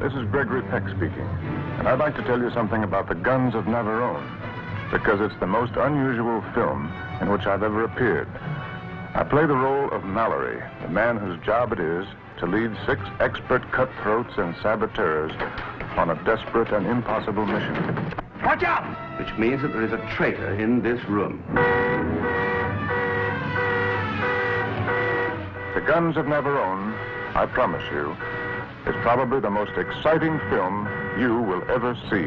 This is Gregory Peck speaking, and I'd like to tell you something about the Guns of Navarone, because it's the most unusual film in which I've ever appeared. I play the role of Mallory, the man whose job it is to lead 6 expert cutthroats and saboteurs on a desperate and impossible mission. Watch out! Which means that there is a traitor in this room. The Guns of Navarone, I promise you, is probably the most exciting film you will ever see.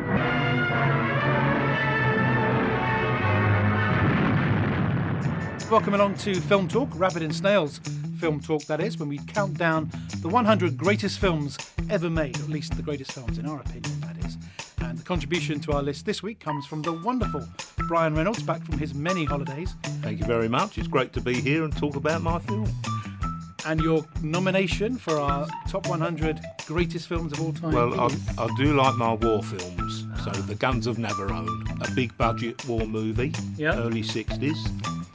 Welcome along to Film Talk, Rabbit and Snail's Film Talk, that is, when we count down the 100 greatest films ever made, or at least the greatest films in our opinion, that is. And the contribution to our list this week comes from the wonderful Brian Reynolds, back from his many holidays. Thank you very much. It's great to be here and talk about my film. And your nomination for our top 100 greatest films of all time? Well, I do like my war films. So The Guns of Navarone, a big budget war movie, early 60s.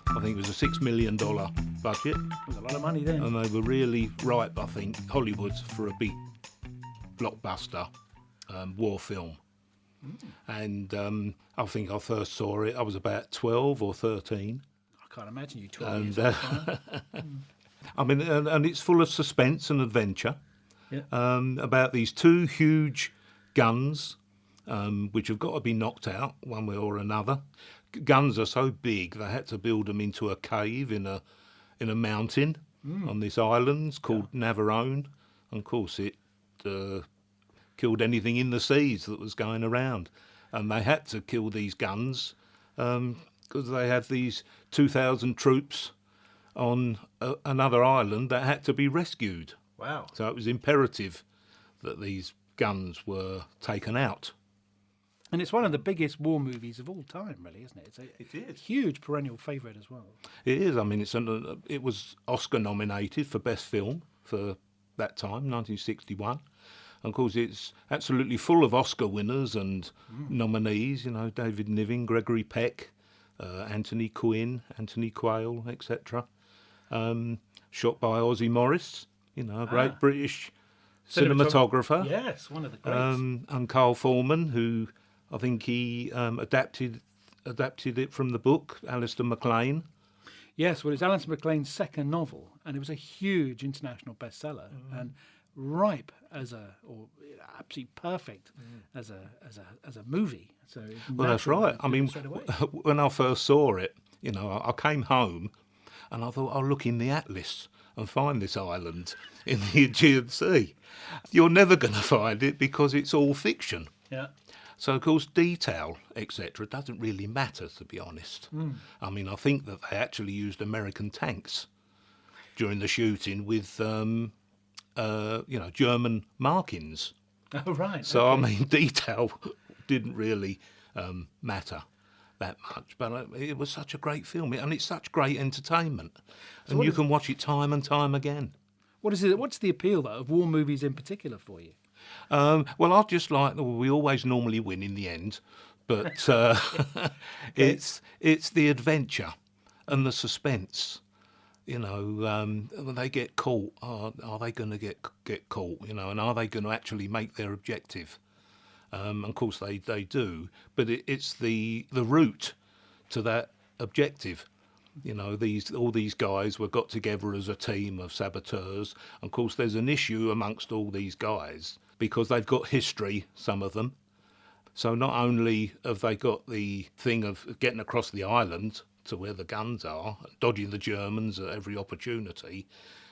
I think it was a $6 million budget. It was a lot of money then. And they were really ripe, I think, Hollywood for a big blockbuster war film. And I think I first saw it, I was about 12 or 13. I can't imagine you 12 years old. I mean, and it's full of suspense and adventure about these 2 huge guns which have got to be knocked out one way or another. Guns are so big they had to build them into a cave in a mountain on this island called Navarone. And of course, it killed anything in the seas that was going around, and they had to kill these guns because they had these 2,000 troops on another island that had to be rescued. Wow. So it was imperative that these guns were taken out. And it's one of the biggest war movies of all time, really, isn't it? It's a huge perennial favourite as well. It is. I mean, it was Oscar nominated for Best Film for that time, 1961. And of course, it's absolutely full of Oscar winners and nominees, you know, David Niven, Gregory Peck, Anthony Quinn, Anthony Quayle, etc. Shot by Ozzie Morris, you know, a great British cinematographer. Yes, one of the greats. And Carl Forman, who I think he adapted it from the book, Alistair MacLean. Yes, well, it's Alistair MacLean's second novel, and it was a huge international bestseller and ripe or absolutely perfect as a movie. So well, that's right. I mean, when I first saw it, you know, I came home and I thought, I'll look in the atlas and find this island in the Aegean Sea. You're never going to find it because it's all fiction. Yeah. So, of course, detail, etc., doesn't really matter, to be honest. I mean, I think that they actually used American tanks during the shooting with, German markings. Oh, right. So, I mean, detail didn't really matter that much. But it was such a great film, and it's such great entertainment. So and you can watch it time and time again. What's the appeal, though, of war movies in particular for you? Well, I just like, we always normally win in the end, but it's the adventure and the suspense. You know, when they get caught, are they going to get caught? You know, and are they going to actually make their objective? Of course, they do, but it's the route to that objective. You know, all these guys were got together as a team of saboteurs. Of course, there's an issue amongst all these guys because they've got history, some of them. So not only have they got the thing of getting across the island to where the guns are, dodging the Germans at every opportunity,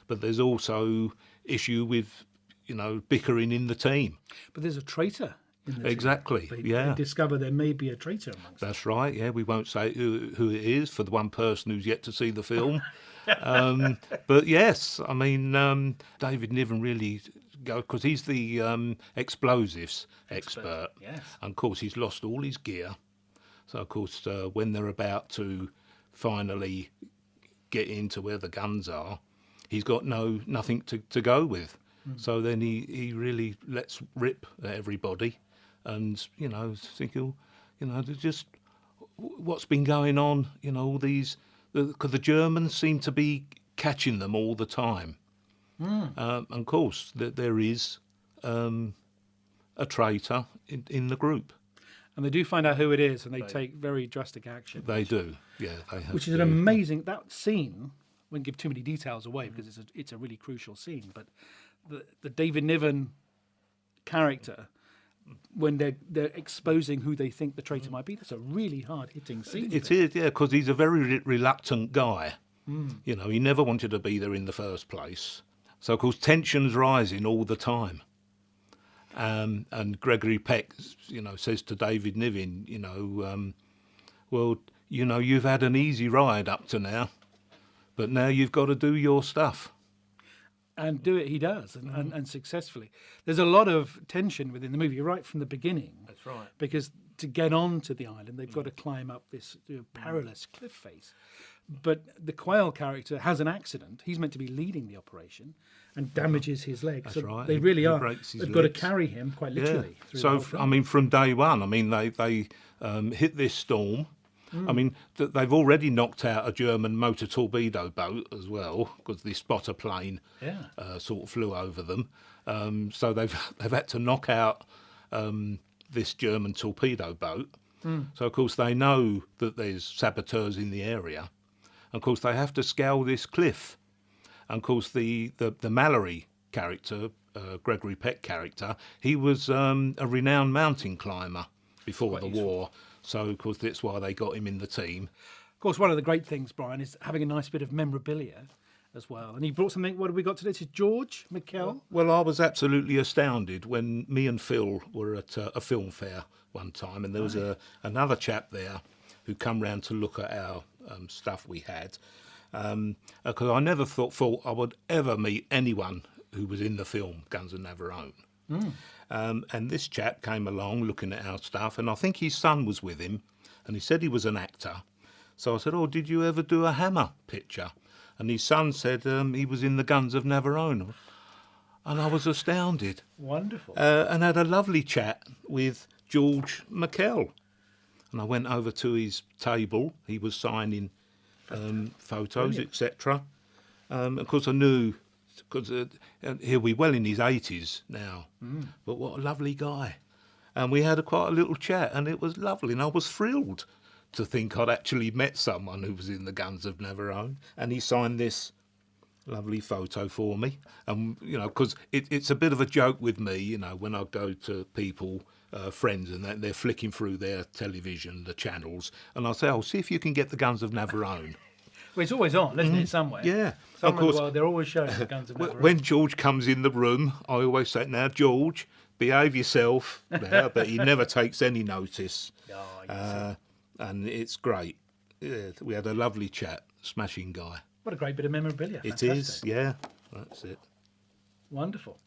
but there's also issue with, you know, bickering in the team. But there's a traitor. Exactly, they discover there may be a traitor amongst them. That's right, yeah. We won't say who it is for the one person who's yet to see the film. But yes, I mean, David Niven really because he's the explosives expert. Yes. And of course, he's lost all his gear. So, of course, when they're about to finally get into where the guns are, he's got nothing to go with. So then he really lets rip at everybody. And, you know, thinking, you know, just what's been going on, you know, all these, because the Germans seem to be catching them all the time. And of course, there is a traitor in the group. And they do find out who it is, and they take very drastic action. They do, yeah. They have which is an amazing... That scene, I won't give too many details away because it's a really crucial scene, but the David Niven character, when they're exposing who they think the traitor might be, that's a really hard-hitting scene. It is, yeah, because he's a very reluctant guy. You know, he never wanted to be there in the first place. So, of course, tension's rising all the time. And Gregory Peck, you know, says to David Niven, you know, well, you know, you've had an easy ride up to now, but now you've got to do your stuff. And do it he does, and successfully. There's a lot of tension within the movie, right from the beginning. That's right. Because to get onto the island, they've got to climb up this perilous cliff face. But the Quayle character has an accident. He's meant to be leading the operation and damages his leg. That's so right. they really He are. breaks his They've got to legs. carry him quite literally. Through the whole film. I mean, from day one, I mean, they hit this storm. I mean, they've already knocked out a German motor torpedo boat as well, because the spotter plane sort of flew over them. So they've had to knock out this German torpedo boat. So of course they know that there's saboteurs in the area. And of course they have to scale this cliff. And of course the Mallory character, Gregory Peck character, he was a renowned mountain climber before the war. So, of course, that's why they got him in the team. Of course, one of the great things, Brian, is having a nice bit of memorabilia as well. And he brought something, what have we got today? This is George McKell. Well, I was absolutely astounded when me and Phil were at a film fair one time, and there was another chap there who come round to look at our stuff we had. Because I never thought I would ever meet anyone who was in the film Guns of Navarone. And this chap came along looking at our stuff, and I think his son was with him, and he said he was an actor. So I said, oh, did you ever do a Hammer picture? And his son said he was in the Guns of Navarone. And I was astounded. Wonderful. And had a lovely chat with George McKell. And I went over to his table. He was signing photos, etc. Of course, I knew... Because he'll be well in his 80s now, but what a lovely guy. And we had quite a little chat, and it was lovely, and I was thrilled to think I'd actually met someone who was in the Guns of Navarone, and he signed this lovely photo for me. And, you know, because it's a bit of a joke with me, you know, when I go to people, friends, and they're flicking through their television, the channels, and I say, oh, see if you can get the Guns of Navarone. Well, it's always on, isn't it, somewhere? Yeah. Somewhere Of course, in the world, they're always showing the Guns of Navarone. when George comes in the room, I always say, now, George, behave yourself. Now, but he never takes any notice. And it's great. Yeah, we had a lovely chat. Smashing guy. What a great bit of memorabilia. It Fantastic. is, yeah. That's it. Wonderful.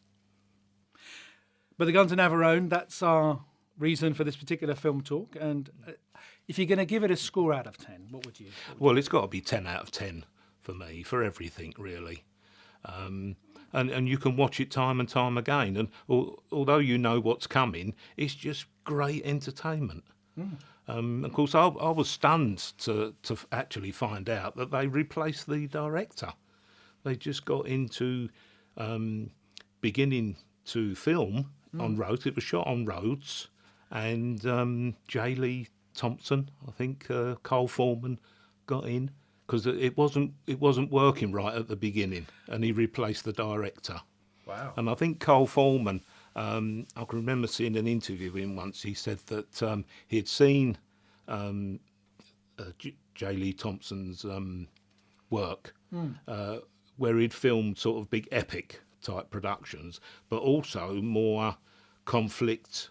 But the Guns of Navarone, that's our reason for this particular film talk. And if you're going to give it a score out of 10, what would you? Well, it's got to be 10 out of 10 for me, for everything, really. And you can watch it time and time again. And although you know what's coming, it's just great entertainment. Of course, I was stunned to actually find out that they replaced the director. They just got into beginning to film on roads. It was shot on roads. And J. Lee Thompson, I think, Carl Forman got in because it wasn't working right at the beginning, and he replaced the director. Wow! And I think Carl Forman, I can remember seeing an interview with him once. He said that he had seen J. Lee Thompson's work, where he'd filmed sort of big epic type productions, but also more conflict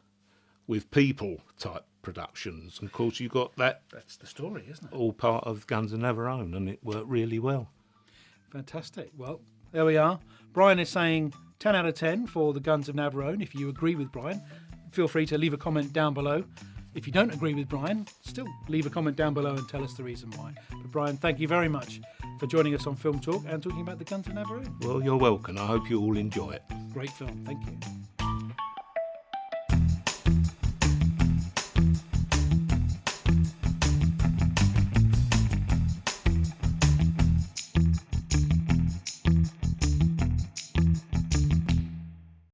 with people type productions. And of course, you got that. That's the story, isn't it? All part of Guns of Navarone, and it worked really well. Fantastic. Well, there we are. Brian is saying 10 out of 10 for the Guns of Navarone. If you agree with Brian, feel free to leave a comment down below. If you don't agree with Brian, still leave a comment down below and tell us the reason why. But Brian, thank you very much for joining us on Film Talk and talking about the Guns of Navarone. Well, you're welcome. I hope you all enjoy it. Great film. Thank you.